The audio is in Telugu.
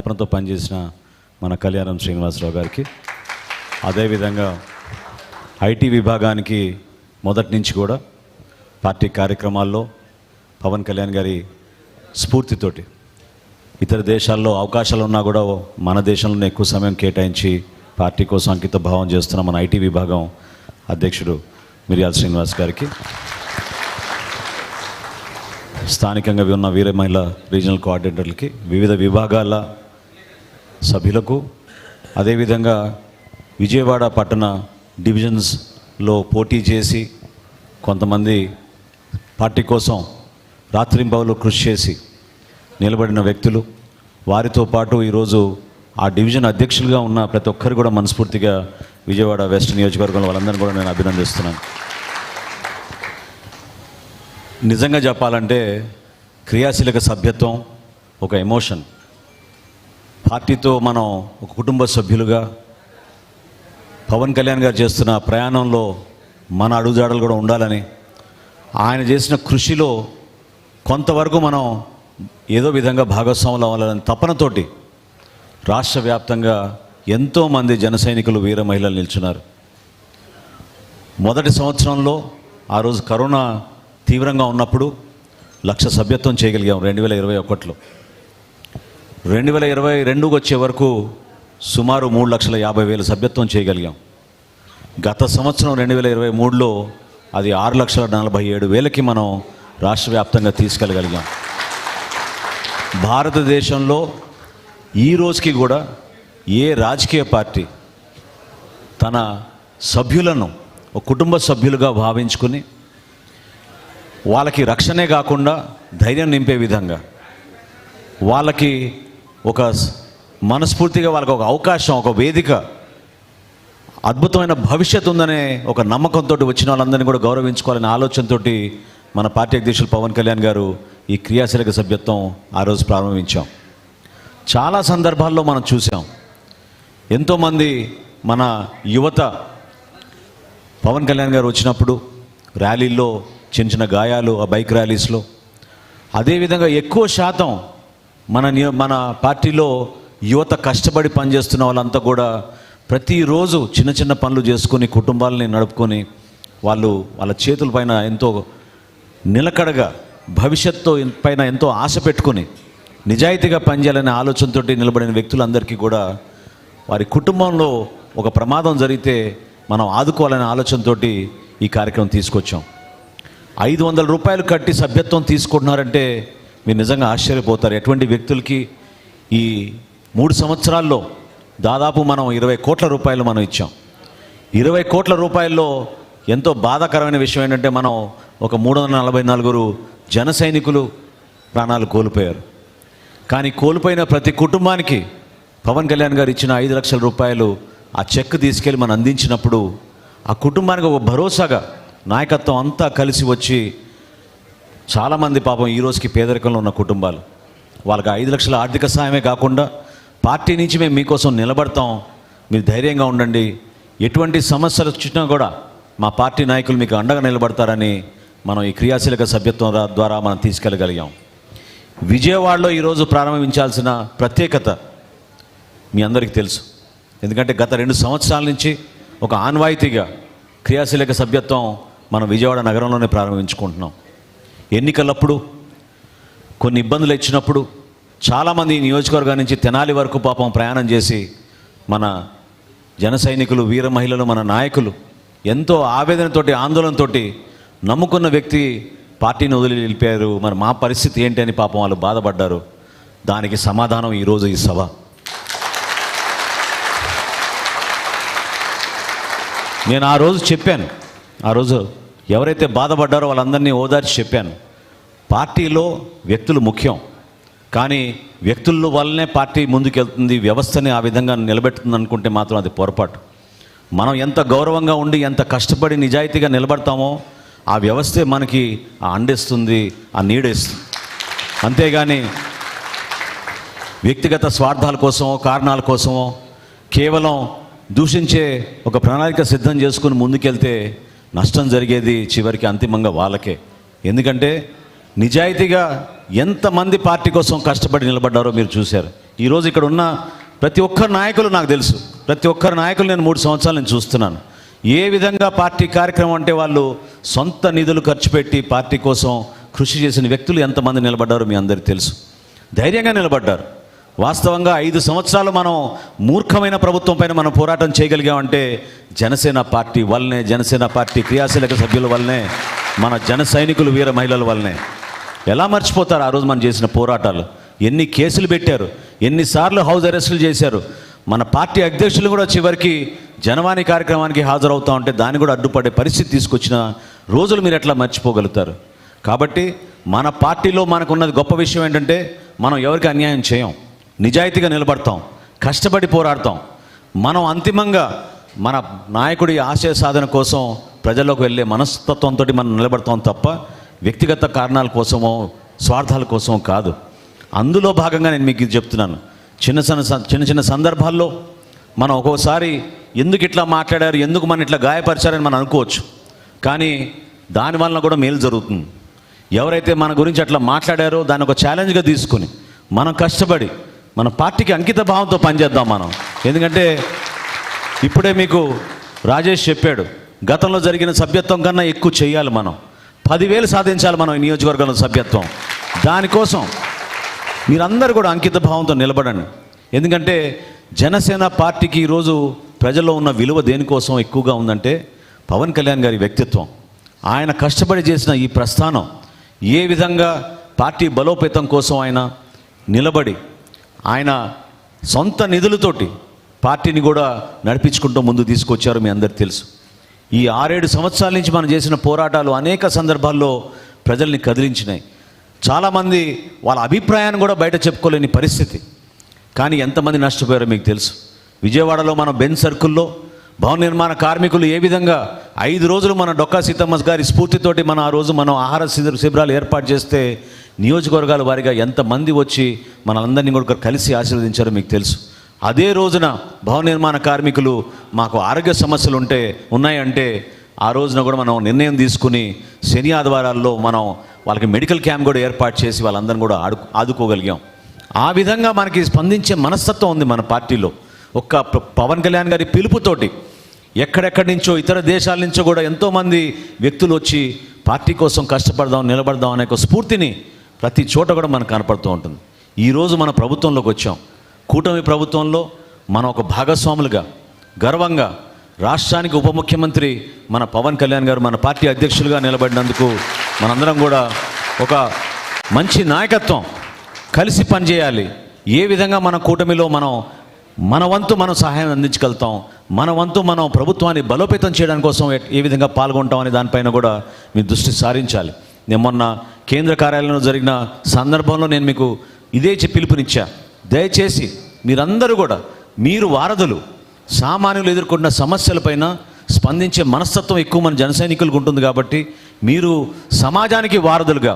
తపనతో పనిచేసిన మన కళ్యాణం శ్రీనివాసరావు గారికి, అదేవిధంగా ఐటీ విభాగానికి మొదటి నుంచి కూడా పార్టీ కార్యక్రమాల్లో పవన్ కళ్యాణ్ గారి స్ఫూర్తితోటి ఇతర దేశాల్లో అవకాశాలు ఉన్నా కూడా మన దేశంలోనే ఎక్కువ సమయం కేటాయించి పార్టీ కోసం అంకిత భావం చేస్తున్న మన ఐటీ విభాగం అధ్యక్షుడు మిర్యాల శ్రీనివాస్ గారికి, స్థానికంగా ఉన్న వీర మహిళ రీజనల్ కోఆర్డినేటర్లకి, వివిధ విభాగాల సభ్యులకు, అదేవిధంగా విజయవాడ పట్టణ డివిజన్స్లో పోటీ చేసి కొంతమంది పార్టీ కోసం రాత్రింబవలు కృషి చేసి నిలబడిన వ్యక్తులు, వారితో పాటు ఈరోజు ఆ డివిజన్ అధ్యక్షులుగా ఉన్న ప్రతి ఒక్కరు కూడా మనస్ఫూర్తిగా విజయవాడ వెస్ట్ నియోజకవర్గంలో వాళ్ళందరినీ కూడా నేను అభినందిస్తున్నాను. నిజంగా చెప్పాలంటే క్రియాశీలక సభ్యత్వం ఒక ఎమోషన్. పార్టీతో మనం ఒక కుటుంబ సభ్యులుగా పవన్ కళ్యాణ్ గారు చేస్తున్న ప్రయాణంలో మన అడుగుజాడలు కూడా ఉండాలని, ఆయన చేసిన కృషిలో కొంతవరకు మనం ఏదో విధంగా భాగస్వాములు అవ్వాలని తపనతోటి రాష్ట్ర వ్యాప్తంగా ఎంతోమంది జన సైనికులు వీర మహిళలు నిల్చున్నారు. మొదటి సంవత్సరంలో ఆ రోజు కరోనా తీవ్రంగా ఉన్నప్పుడు 1,00,000 సభ్యత్వం చేయగలిగాం 2021లో. 2022 వచ్చే వరకు సుమారు 3,50,000 సభ్యత్వం చేయగలిగాం. గత సంవత్సరం 2023లో అది 6,47,000కి మనం రాష్ట్ర వ్యాప్తంగా తీసుకెళ్ళగలిగాం. భారతదేశంలో ఈ రోజుకి కూడా ఏ రాజకీయ పార్టీ తన సభ్యులను ఒక కుటుంబ సభ్యులుగా భావించుకుని వాళ్ళకి రక్షణే కాకుండా ధైర్యం నింపే విధంగా, వాళ్ళకి ఒక మనస్ఫూర్తిగా వాళ్ళకి ఒక అవకాశం, ఒక వేదిక, అద్భుతమైన భవిష్యత్తు ఉందనే ఒక నమ్మకంతో వచ్చిన వాళ్ళందరినీ కూడా గౌరవించుకోవాలనే ఆలోచనతో మన పార్టీ అధ్యక్షులు పవన్ కళ్యాణ్ గారు ఈ క్రియాశీలక సభ్యత్వం ఆ రోజు ప్రారంభించాం. చాలా సందర్భాల్లో మనం చూసాం, ఎంతోమంది మన యువత పవన్ కళ్యాణ్ గారు వచ్చినప్పుడు ర్యాలీల్లో చిన్న చిన్న గాయాలు, ఆ బైక్ ర్యాలీస్లో, అదేవిధంగా ఎక్కువ శాతం మన పార్టీలో యువత కష్టపడి పనిచేస్తున్న వాళ్ళంతా కూడా ప్రతిరోజు చిన్న చిన్న పనులు చేసుకొని కుటుంబాలని నడుపుకొని వాళ్ళ చేతుల పైన ఎంతో నిలకడగా భవిష్యత్తు పైన ఎంతో ఆశ పెట్టుకొని నిజాయితీగా పనిచేయాలనే ఆలోచనతో నిలబడిన వ్యక్తులందరికీ కూడా వారి కుటుంబంలో ఒక ప్రమాదం జరిగితే మనం ఆదుకోవాలనే ఆలోచనతో ఈ కార్యక్రమం తీసుకొచ్చాం. 500 రూపాయలు కట్టి సభ్యత్వం తీసుకుంటున్నారంటే మీరు నిజంగా ఆశ్చర్యపోతారు. ఎటువంటి వ్యక్తులకి ఈ 3 సంవత్సరాల్లో దాదాపు మనం 20 కోట్ల రూపాయలు మనం ఇచ్చాం. 20 కోట్ల రూపాయల్లో ఎంతో బాధాకరమైన విషయం ఏంటంటే మనం ఒక 344 జన సైనికులు ప్రాణాలు కోల్పోయారు. కానీ కోల్పోయిన ప్రతి కుటుంబానికి పవన్ కళ్యాణ్ గారు ఇచ్చిన 5 లక్షల రూపాయలు ఆ చెక్ తీసుకెళ్ళి మనం అందించినప్పుడు ఆ కుటుంబానికి ఒక భరోసాగా నాయకత్వం అంతా కలిసి వచ్చి, చాలామంది పాపం ఈ రోజుకి పేదరికంలో ఉన్న కుటుంబాలు, వాళ్ళకి 5 లక్షల ఆర్థిక సాయమే కాకుండా పార్టీ నుంచి మేము మీకోసం నిలబడతాం, మీరు ధైర్యంగా ఉండండి, ఎటువంటి సమస్యలు వచ్చినా కూడా మా పార్టీ నాయకులు మీకు అండగా నిలబడతారని మనం ఈ క్రియాశీలక సభ్యత్వం ద్వారా మనం తీసుకెళ్ళగలిగాం. విజయవాడలో ఈరోజు ప్రారంభించాల్సిన ప్రత్యేకత మీ అందరికీ తెలుసు. ఎందుకంటే గత 2 సంవత్సరాల నుంచి ఒక ఆన్వాయితీగా క్రియాశీలక సభ్యత్వం మనం విజయవాడ నగరంలోనే ప్రారంభించుకుంటున్నాం. ఎన్నికలప్పుడు కొన్ని ఇబ్బందులు ఇచ్చినప్పుడు చాలామంది ఈ నియోజకవర్గం నుంచి తెనాలి వరకు పాపం ప్రయాణం చేసి మన జన సైనికులు, వీర మహిళలు, మన నాయకులు ఎంతో ఆవేదనతోటి, ఆందోళనతోటి నమ్ముకున్న వ్యక్తి పార్టీని వదిలి వెళ్ళిపోయారు, మరి మా పరిస్థితి ఏంటి అని పాపం వాళ్ళు బాధపడ్డారు. దానికి సమాధానం ఈరోజు ఈ సభ. నేను ఆ రోజు చెప్పాను, ఆ రోజు ఎవరైతే బాధపడ్డారో వాళ్ళందరినీ ఓదార్చి చెప్పాను, పార్టీలో వ్యక్తులు ముఖ్యం, కానీ వ్యక్తుల వల్లనే పార్టీ ముందుకెళ్తుంది, వ్యవస్థని ఆ విధంగా నిలబెడుతుంది అనుకుంటే మాత్రం అది పొరపాటు. మనం ఎంత గౌరవంగా ఉండి ఎంత కష్టపడి నిజాయితీగా నిలబడతామో ఆ వ్యవస్థే మనకి ఆ అండేస్తుంది, ఆ నీడేస్తుంది. అంతేగాని వ్యక్తిగత స్వార్థాల కోసమో కారణాల కోసమో కేవలం దూషించే ఒక ప్రణాళిక సిద్ధం చేసుకుని ముందుకెళ్తే నష్టం జరిగేది చివరికి అంతిమంగా వాళ్ళకే. ఎందుకంటే నిజాయితీగా ఎంతమంది పార్టీ కోసం కష్టపడి నిలబడ్డారో మీరు చూశారు. ఈరోజు ఇక్కడ ఉన్న ప్రతి ఒక్కరి నాయకులు నాకు తెలుసు. ప్రతి ఒక్కరి నాయకులు నేను 3 సంవత్సరాలు నేను చూస్తున్నాను. ఏ విధంగా పార్టీ కార్యక్రమం అంటే వాళ్ళు సొంత నిధులు ఖర్చు పెట్టి పార్టీ కోసం కృషి చేసిన వ్యక్తులు ఎంతమంది నిలబడ్డారో మీ అందరికీ తెలుసు. ధైర్యంగా నిలబడ్డారు. వాస్తవంగా 5 సంవత్సరాలు మనం మూర్ఖమైన ప్రభుత్వం పైన మనం పోరాటం చేయగలిగామంటే జనసేన పార్టీ వల్లనే, జనసేన పార్టీ క్రియాశీలక సభ్యుల వల్లనే, మన జన సైనికులు, వీర మహిళల వల్లనే. ఎలా మర్చిపోతారు ఆ రోజు మనం చేసిన పోరాటాలు? ఎన్ని కేసులు పెట్టారు, ఎన్నిసార్లు హౌస్ అరెస్టులు చేశారు. మన పార్టీ అధ్యక్షులు కూడా చివరికి జనవాణి కార్యక్రమానికి హాజరవుతా ఉంటే దాన్ని కూడా అడ్డుపడే పరిస్థితి తీసుకొచ్చిన రోజులు మీరు ఎట్లా మర్చిపోగలుగుతారు? కాబట్టి మన పార్టీలో మనకున్నది గొప్ప విషయం ఏంటంటే మనం ఎవరికి అన్యాయం చేయం, నిజాయితీగా నిలబడతాం, కష్టపడి పోరాడతాం. మనం అంతిమంగా మన నాయకుడి ఆశయ సాధన కోసం ప్రజల్లోకి వెళ్ళే మనస్తత్వంతో మనం నిలబడతాం తప్ప వ్యక్తిగత కారణాల కోసమో స్వార్థాల కోసమో కాదు. అందులో భాగంగా నేను మీకు ఇది చెప్తున్నాను. చిన్న చిన్న సందర్భాల్లో మనం ఒక్కోసారి ఎందుకు ఇట్లా మాట్లాడారు, ఎందుకు మనం ఇట్లా గాయపరిచారని మనం అనుకోవచ్చు. కానీ దానివల్ల కూడా మేలు జరుగుతుంది. ఎవరైతే మన గురించి అట్లా మాట్లాడారో దాన్ని ఒక ఛాలెంజ్గా తీసుకుని మనం కష్టపడి మన పార్టీకి అంకిత భావంతో పనిచేద్దాం మనం. ఎందుకంటే ఇప్పుడే మీకు రాజేష్ చెప్పాడు, గతంలో జరిగిన సభ్యత్వం కన్నా ఎక్కువ చేయాలి. మనం 10,000 సాధించాలి మనం ఈ నియోజకవర్గంలో సభ్యత్వం. దానికోసం మీరందరూ కూడా అంకిత భావంతో నిలబడండి. ఎందుకంటే జనసేన పార్టీకి ఈరోజు ప్రజల్లో ఉన్న విలువ దేనికోసం ఎక్కువగా ఉందంటే పవన్ కళ్యాణ్ గారి వ్యక్తిత్వం. ఆయన కష్టపడి చేసిన ఈ ప్రస్థానం, ఏ విధంగా పార్టీ బలోపేతం కోసం ఆయన నిలబడి ఆయన సొంత నిధులతోటి పార్టీని కూడా నడిపించుకుంటూ ముందు తీసుకొచ్చారు మీ అందరికీ తెలుసు. ఈ 6-7 సంవత్సరాల నుంచి మనం చేసిన పోరాటాలు అనేక సందర్భాల్లో ప్రజల్ని కదిలించినాయి. చాలామంది వాళ్ళ అభిప్రాయాన్ని కూడా బయట చెప్పుకోలేని పరిస్థితి. కానీ ఎంతమంది నష్టపోయారో మీకు తెలుసు. విజయవాడలో మన బెంజ్ సర్కిల్లో భవన నిర్మాణ కార్మికులు ఏ విధంగా 5 రోజులు మన డొక్కా సీతమ్మ గారి స్ఫూర్తితోటి మనం ఆ రోజు మనం ఆహార శిబిరాలు ఏర్పాటు చేస్తే నియోజకవర్గాల వారిగా ఎంతమంది వచ్చి మనందరినీ కూడా కలిసి ఆశీర్వదించారో మీకు తెలుసు. అదే రోజున భవన నిర్మాణ కార్మికులు మాకు ఆరోగ్య సమస్యలు ఉన్నాయంటే ఆ రోజున కూడా మనం నిర్ణయం తీసుకుని శని ఆదివారాల్లో మనం వాళ్ళకి మెడికల్ క్యాంప్ కూడా ఏర్పాటు చేసి వాళ్ళందరినీ కూడా ఆదుకోగలిగాం. ఆ విధంగా మనకి స్పందించే మనస్తత్వం ఉంది మన పార్టీలో. ఒక్క పవన్ కళ్యాణ్ గారి పిలుపుతోటి ఎక్కడెక్కడి నుంచో ఇతర దేశాల నుంచో కూడా ఎంతోమంది వ్యక్తులు వచ్చి పార్టీ కోసం కష్టపడదాం, నిలబడదాం అనే ఒక స్ఫూర్తిని ప్రతి చోట కూడా మనకు కనపడుతూ ఉంటుంది. ఈరోజు మన ప్రభుత్వంలోకి వచ్చాం. కూటమి ప్రభుత్వంలో మనం ఒక భాగస్వాములుగా గర్వంగా రాష్ట్రానికి ఉప ముఖ్యమంత్రి మన పవన్ కళ్యాణ్ గారు మన పార్టీ అధ్యక్షులుగా నిలబడినందుకు మనందరం కూడా ఒక మంచి నాయకత్వం, కలిసి పనిచేయాలి. ఏ విధంగా మన కూటమిలో మన వంతు మనం సహాయం అందించగలుగుతాం, మన వంతు మనం ప్రభుత్వాన్ని బలోపేతం చేయడానికి కోసం ఏ విధంగా పాల్గొంటాం అనే దానిపైన కూడా మీ దృష్టి సారించాలి. నేను మొన్న కేంద్ర కార్యాలయంలో జరిగిన సందర్భంలో నేను మీకు ఇదే పిలుపునిచ్చా. దయచేసి మీరందరూ కూడా మీరు వారధులు, సామాన్యులు ఎదుర్కొంటున్న సమస్యలపైన స్పందించే మనస్తత్వం ఎక్కువ మన జన సైనికులకు ఉంటుంది. కాబట్టి మీరు సమాజానికి వారధులుగా